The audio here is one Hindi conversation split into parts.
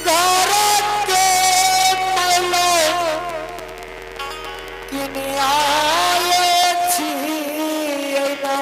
भारत के मौलो किने आए छियैना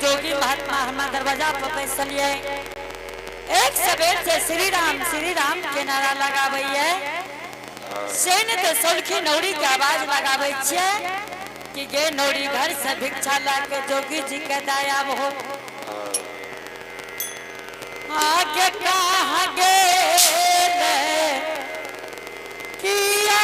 जोगी महात्मा हमारा दरवाजा पर बैसलिए एक सवेर से श्री राम के नारा लगाबै सेन तो सोलखी नौरी के आवाज लगाबै कि गे नौरी घर से भिक्षा लाके जोगी जी के दायाब हो आगे कहाँ गेले किया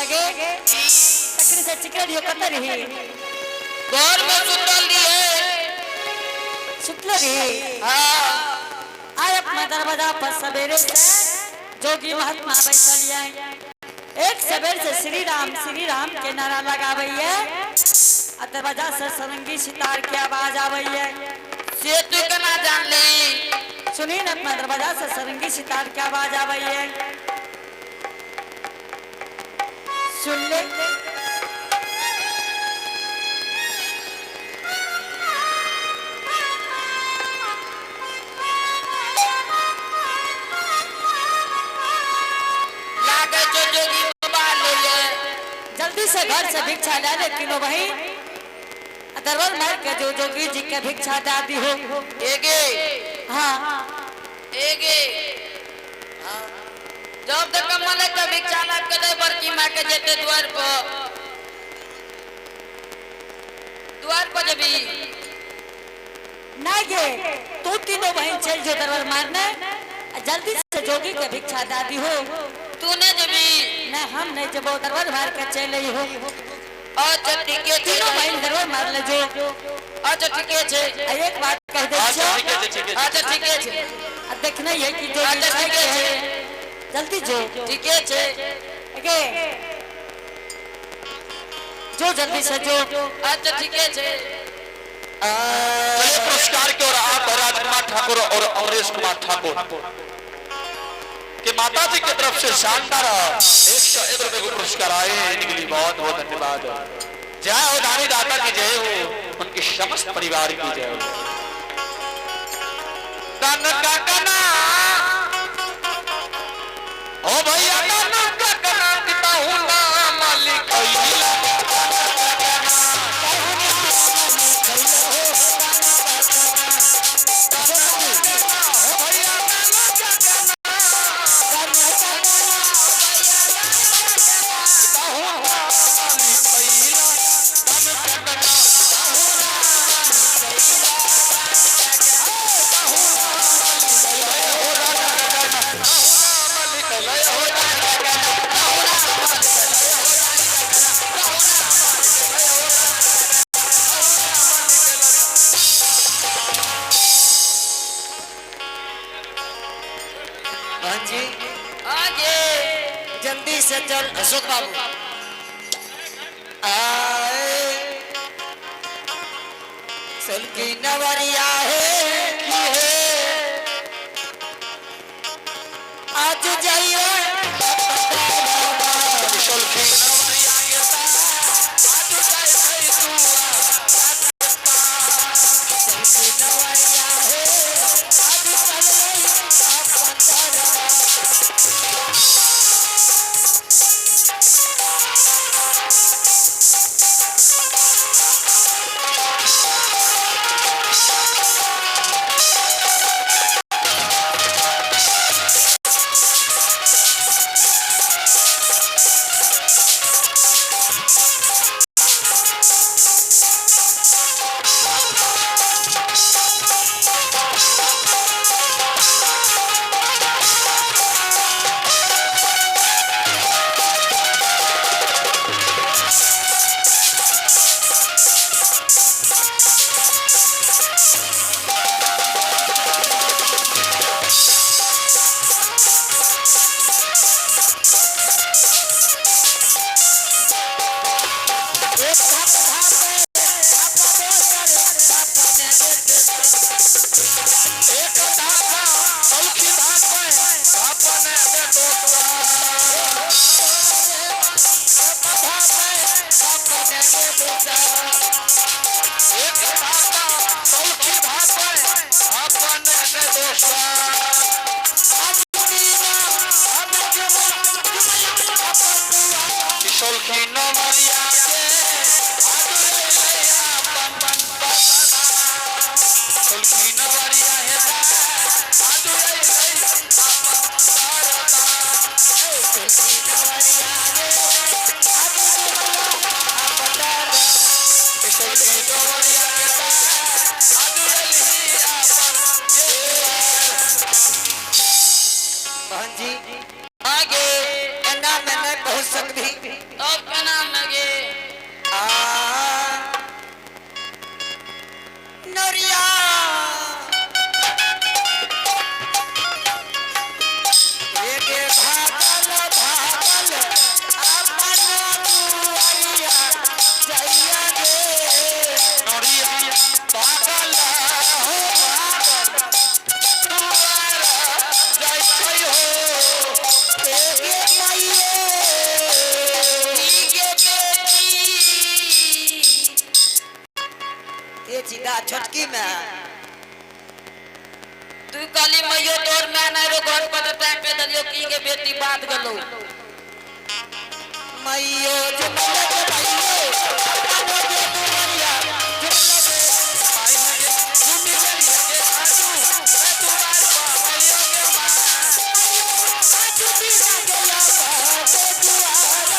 आगे तकरी से चिकन यो कतर ही घर में सुतल दिए सुतल रे हां आय अपना दरवाजा पर सवेरे से जोगी महात्मा बैठल है एक सवेर से श्री राम के नारा लगावे है आ दरवाजा से सरंगी सितार की आवाज आवे है से तू केना जान ली सुनी न अपना दरवाजा से सरंगी सितार की आवाज आवे है सुन ले लागे जो जोगी बाबा ले ले जल्दी से घर से भिक्षा ला ले किलो भाई दरबार मार के जो जोगी जी के भिक्षा दादी हो एगे हाँ एगे जब तक मन के भिक्षा ना के दे बड़की मां के जेते द्वार पर जबी नहीं गे तू तीनों बहन चल जो दरबार मारने जल्दी से जोगी के भिक्षा दादी हो तूने जबी नहीं हम नहीं जब दरबार मार के चले हो अच्छा ठीक है तीनों बहन दरबार मार ले जो अच्छा ठीक है एक बात कह दे अच्छा ठीक है देखना ये कि जो अच्छा ठीक है जल्दी जो ठीक है ओके जो जल्दी से जो अच्छा ठीक है चलिए पुरस्कार की ओर आप राजकुमार ठाकुर और अमरेश कुमार ठाकुर के माता जी की तरफ से शानदार 101 रुपए को पुरस्कार आए हैं इनके लिए बहुत बहुत धन्यवाद। जय हो दानी दाता की जय हो उनके समस्त परिवार की जय हो। धन का कना ओ भैया धन का कना पिता हूँ ना मालिक जी आगे जल्दी से चल अशोक बाबू आए सल की नवरिया है की है आज जाइए में तू काली मैयो तोर मैं नहीं रो घर पर टाइम पे दलियो की के बेटी बात गलो मैयो जुमले के भाइयो कानो दे तू मरिया जुमले के भाइयो सुनी मेरी के आजू मैं तू बार मैयो के मां आजू भी ना गया तो दुआर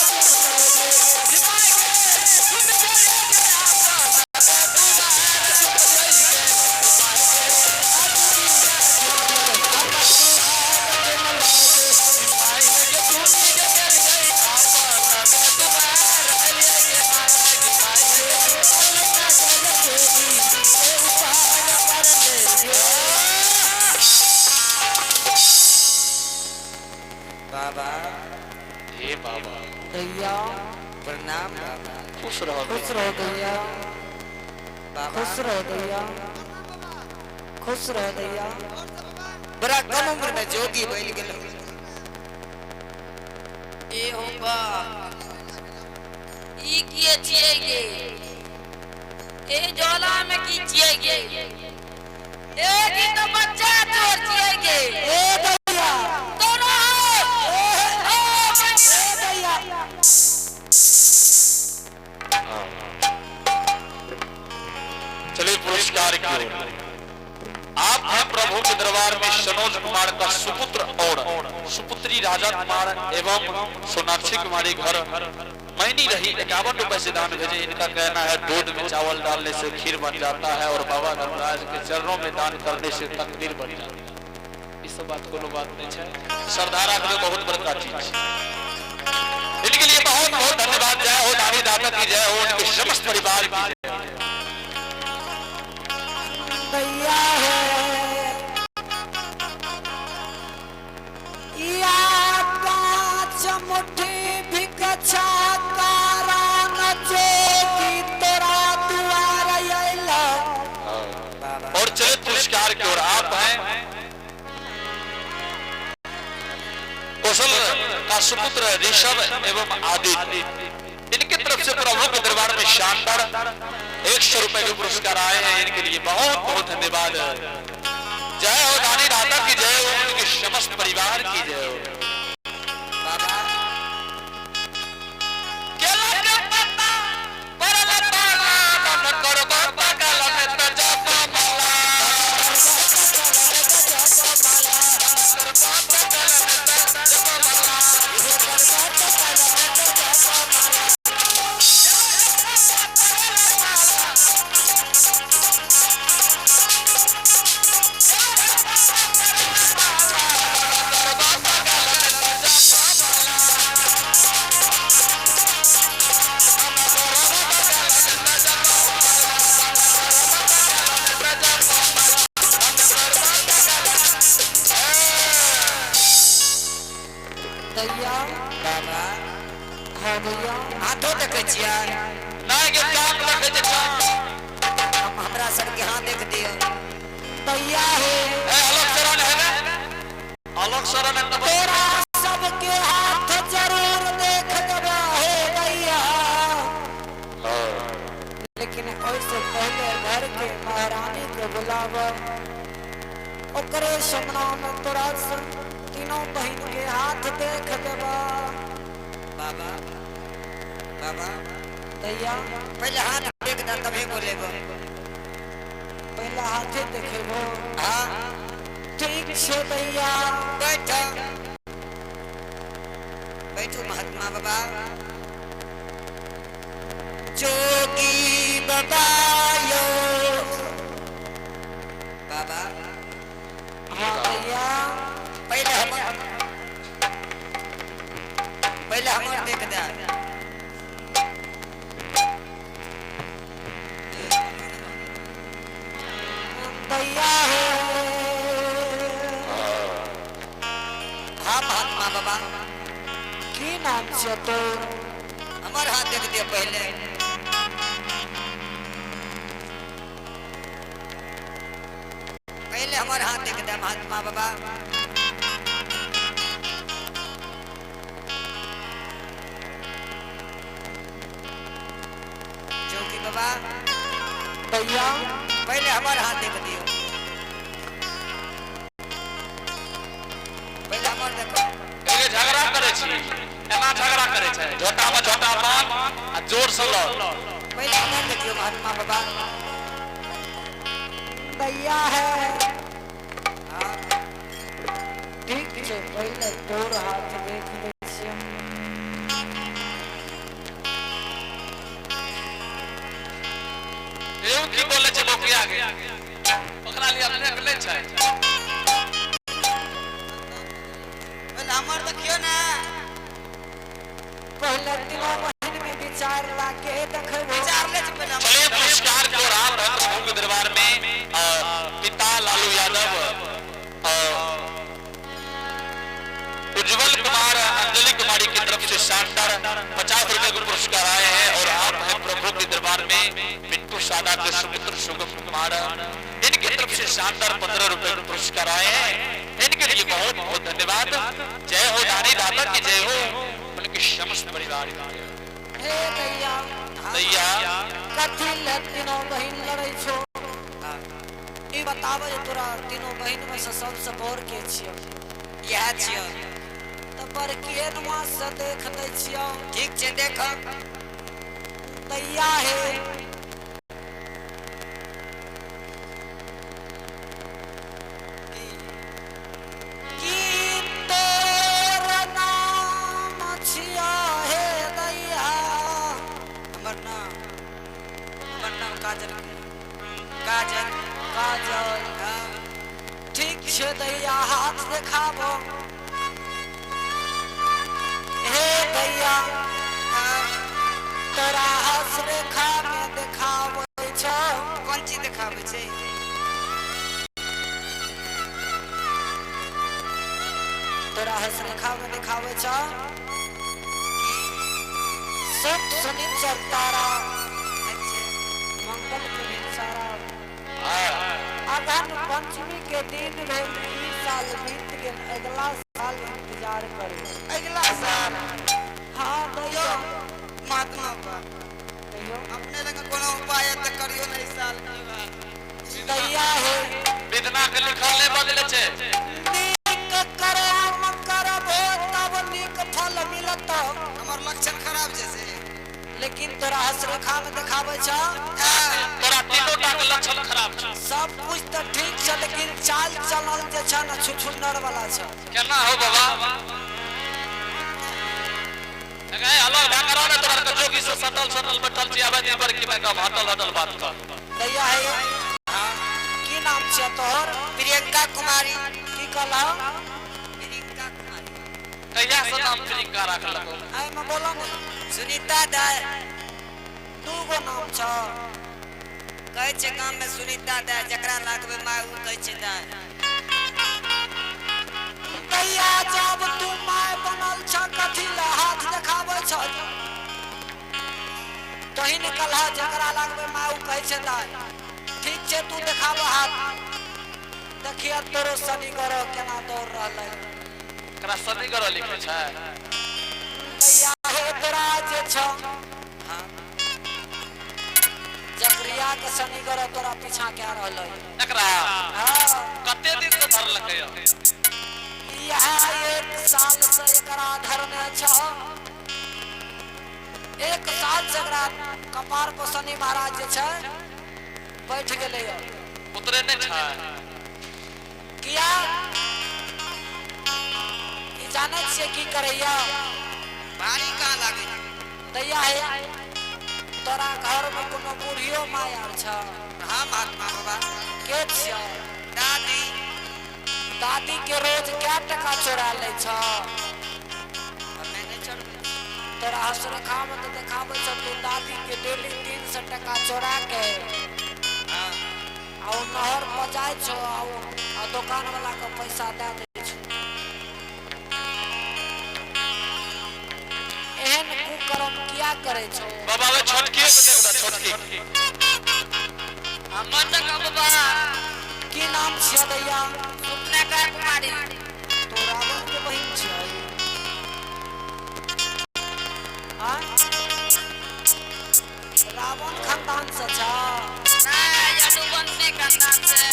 दिमाग के सुन मेरी के आपा तू बार चुप जाइए बाबा हे बाबा दैया प्रणाम बाबा खुश रहो दैया बाबा खुश रहो दैया खुश रहो दैया बड़ा कम उम्र में जोगी बन गेल ए होगा ई किए छिए गे ए जोला में की छिए गे ए की तो बच्चा चोर छिए गे ए दैया दोनों दैया चलिए पुरस्कार की ओर। आप हैं प्रभु के दरबार में सनोज कुमार का सुपुत्र और सुपुत्री राजा कुमार एवं सोनाक्षी कुमारी घर मैनी रही 51 रुपए से दान भेजे। इनका कहना है दूध में चावल डालने से खीर बन जाता है और बाबा धर्मराज के चरणों में दान करने से तकदीर बन जाती है। इस सब बात को बात नहीं है, श्रद्धा रखने बहुत बड़का चीज। इनके लिए बहुत बहुत धन्यवाद। जय हो दानी दाता की जय हो, उनके समस्त परिवार की जय। दैया है या पांच मुट्ठी भी कछा तारा नचे की तेरा दुआर आइला। और चलिए पुरस्कार की ओर। आप हैं कौशल का सुपुत्र ऋषभ एवं आदित्य। इनकी तरफ से प्रभु के दरबार में शानदार 100 रुपए के पुरस्कार आए हैं। इनके लिए बहुत बहुत धन्यवाद। जय हो दानी दाता की जय हो, उनके समस्त परिवार की जय हो। बाबा केला के पत्ता परल पाला मन करबा पागल में त जप माला दैया बाबा हाँ दैया हाथों देखे छिया नहीं के काम रखे जे काम हम हमरा सर के हाथ देख दियो दैया है अलग शरण है ना, अलग शरण है तब तेरा सबके हाथ जरूर देख देबा हे दैया। लेकिन उससे पहले घर के महारानी के बुलावा ओकरे सामना में तोरा तीनों बहन के हाथ देख देबा। बाबा बाबा दैया पहले हाथ देख दा तभी बोलेगो पहला हाथे देखेबो। हां ठीक से दैया बैठ बैठो महात्मा बाबा जोगी बाबा यो बाबा हाँ दैया पहले हम देख दा दैया है हाँ महात्मा बाबा की नाम से तो हमार हाथ देख दिया पहले पहले हमार हाथ देख दिया महात्मा बाबा जोगी बाबा दैया पहले हमारे हाथ देख दियो, पहले हमारे देखो। ये झगड़ा करे छी, एना झगड़ा करे छै, झोटा में झोटा मार आ जोर से लो। पहले हमारे देखियो महात्मा बाबा। दैया है हाँ ठीक छै, पहले तोर हाथ देख लै छियै। एउ की बोले छै लोग आगे, ओकरा लिए अपने के ले छै। पहले हमारे देखियो ना, पहले तीनों बहन में विचार लाके देखबो। विचार ले छै पहले। चलिए पुरस्कार को राम भक्त प्रभु के दरबार में पिता लालू यादव, उज्जवल कुमार, अंजलि कुमारी की तरफ से शानदार 50 रुपए का पुरस्कार आए हैं। और आप हैं प्रभु के दरबार में मिंटू सादा के सुपुत्र शुभम कुमार, इनकी तरफ से शानदार 15 रुपए का पुरस्कार आए हैं। इनके लिए बहुत बहुत धन्यवाद। जय हो दानी दाता की जय हो, उनके समस्त परिवार की जय हो। हे दैया दैया कथी ले तीनों बहन लड़ै छो? ई बताबे तोरा तीनों बहन में से सबसे बड़ के छियो? यह छियो त बड़किए नुआ से देख लै छियो। ठीक छै देख। दैया हे की तोर नाम छियो हे दैया? हमर नाम काजल काजल काजल। हाँ ठीक छै दैया हाथ देखाबो। हे दैया हाँ तोरा हंस रेखा में देखाबै छौ। कौन चीज देखाबै छै? तोरा हंस रेखा में देखाबै छौ सब शनिचर तारा मंगल के भिनसारा। अगहन पंचमी के दिन भेल, ई साल बीत गेल, अगला साल इंतजार करू। अगला साल हाँ दैया महात्मा बा कहियो। अपने लग कोनो उपाय त करियो नहीं साल के बाद। दैया हे विधना के लिखल नहीं बदले छै। नीक कर्म करबो तब नीक फल मिलत। हमर लक्षण खराब जैसे, लेकिन तोरा हंस रेखा में देखाबै छौ तोरा तीनों टा के लक्षण खराब छै। सब कुछ तो ठीक छै, लेकिन चाल चलन जे छै ना छुछुन्नर वाला छै। केना हो बाबा? एगै अलग ढाकरा ने तोरा के जोगी से सटल बैठल छी, आबे पर की मैं कब हटल बात कर। दैया हे हाँ की नाम छै तोहर? प्रियंका कुमारी। की कहला? प्रियंका कुमारी। कहिया से नाम प्रियंका रखलको? आई में बोलो ने। सुनीता दाय। दू गो नाम छौ? कहै छै गांव में सुनीता दाय, जकरा लागबे माय उ कहै छै दाय। दैया जब तू माय बनल छ कथी ले हाथ देखाबै छ? तही निकलहा जकरा लागबे माय उ कहै छै दाय। ठीक छै तू देखाब हाथ। देखिए तोरो शनि ग्रह केना दौड़ रहलै। एकरा सदी कर लिखे छै। दैया हे तोरा जे छ हाँ जकरिया के शनि ग्रह तोरा पीछा कए रहलै। एकरा हाँ कते दिन से धरलकै? यह एक साल से एकरा धरने छ। एक साल से एकरा कपार पर शनि महाराज जे छै बैठ गेलै। उतरे नहीं छै। किया ई जानै छियै की करैया? भारी कहाँ लागे? दैया हे तोरा घर में कोनो बूढ़ियो माय आर छ? हाँ महात्मा बाबा। के छियै? दादी। दादी के रोज क्या टका चोरा ले छ? हमें नहीं छोड़। तोरा हंस रेखा में तो देखाबै छ तू दादी के डेली 300 टका चोरा के हाँ आ नहर पर जाय छो आ दुकान वाला के पैसा दे दे छो। एहन कुकर्म किया करे छो? बाबा वे छोटकी के देख दा, छोटकी हमर तक बाबा की नाम छियै दैया? सुप्रियंका कुमारी। तो रावण के बहिन छियै? हाँ रावण खानदान से छ? नहीं यदुवंशी खानदान से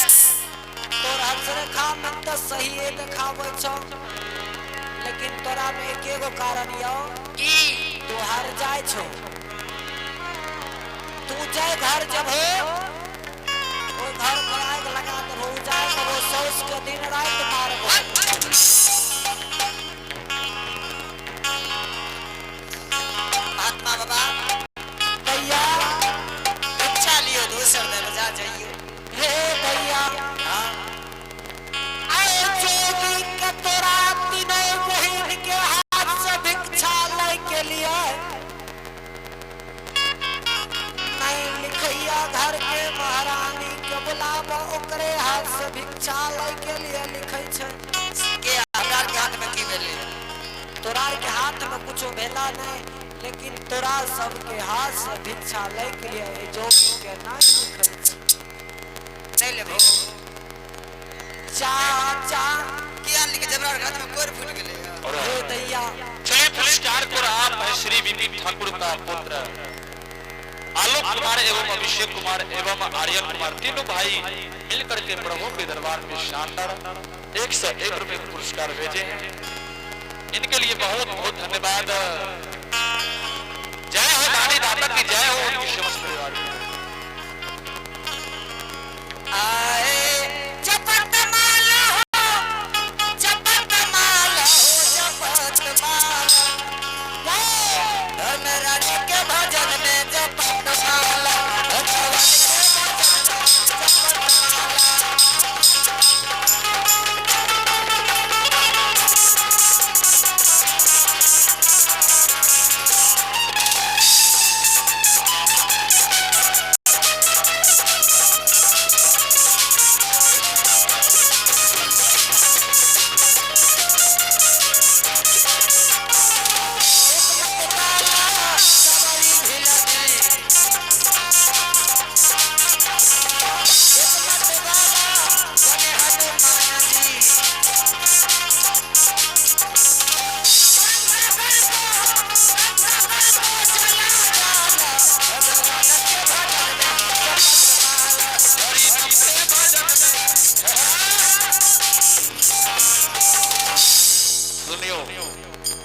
तोरा रेखा में तो सही देखावे छो, लेकिन तोरा में एकेगो कारण यो की तू हार जाए छो। तू जय घर जब हो वो घर में आग लगा दे, जाए तो वो सौस के दिन रात मार। महात्मा बाबा भैया अच्छा लियो दूसर दे बजा जाइयो। हे भैया आए जोगी के तोरा तीनों बहन के हाथ से भिक्षा ले के लिए नहीं लिखैया घर के महारानी के बुलावा ओकरे हाथ से भिक्षा ले के लिए लिखै छै के हमरा के हाथ में की भेले? तोरा के हाथ में कुछो भेला नहीं, लेकिन तोरा सबके हाथ से भिक्षा ले के लिए जोगी के नाम लिखै छै। नहीं लेबो चा चा किया लिख जबरा हाथ में कोर फूट गेले। और हे दैया चलिए पुरस्कार को आप है श्री विपिन ठाकुर का पुत्र आलोक कुमार एवं अभिषेक कुमार एवं आर्यन कुमार, तीनों भाई मिलकर के प्रभु के दरबार में शानदार 101 रुपए का पुरस्कार भेजे हैं। इनके लिए बहुत बहुत धन्यवाद। जय हो दानी दाता की जय हो, उनकी समस्त परिवार की। आए जपत माला हो जपत माला हो जपत माला धर्म रानी के भजन में जपत माला भगवान के भजन में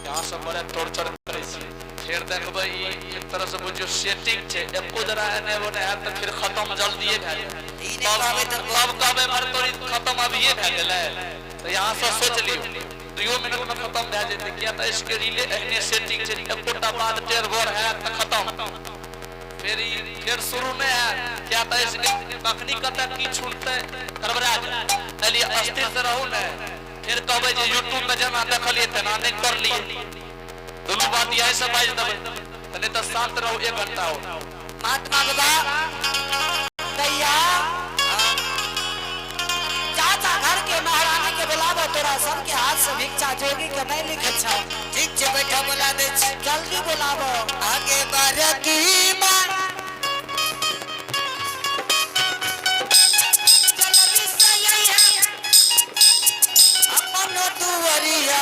यहाँ सब बड़े टॉर्चर करे छे। फिर देखबै एक तरह से बुझियो सेटिंग छे, एको जरा एने ओने है तो फिर खत्म जल्दी भए जाए। ई नहीं कहबे त सब कहबे मर तोरी खत्म अभी भए गेलै, तो यहाँ से सोच लियो 2 मिनट में खत्म भए जेतै। किया त इसके रिले एहने सेटिंग छे, एकोटा बात टेर भर है त खत्म, फिर शुरू में है। क्या त इसके कखनी कत की छूटतै करबरा एलिए अस्थिर से रहू ने, फिर कहबै जे YouTube में जना देखलिए तना नहीं कर लिए। दोनों बात यही सब बाज देबै, तने त शांत रहो 1 घंटा हो। महात्मा बाबा दैया चाचा घर के महारानी के बुलावा, तोरा सबके हाथ से भिक्षा जोगी के नहीं लिखे छ। ठीक छे बैठा बुला दे छी, जल्दी बुलावो। आगे बार की मां जल्दी से आई अपन दुवरिया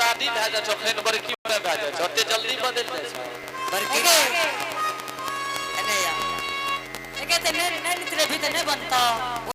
दादी भए जाइ छौ, खैन बड़की भए जाइ छौ, ओते जल्दी बदल जाइ छौ। बड़की एने या एके ते नहीं नितरे भी ते नहीं बनता।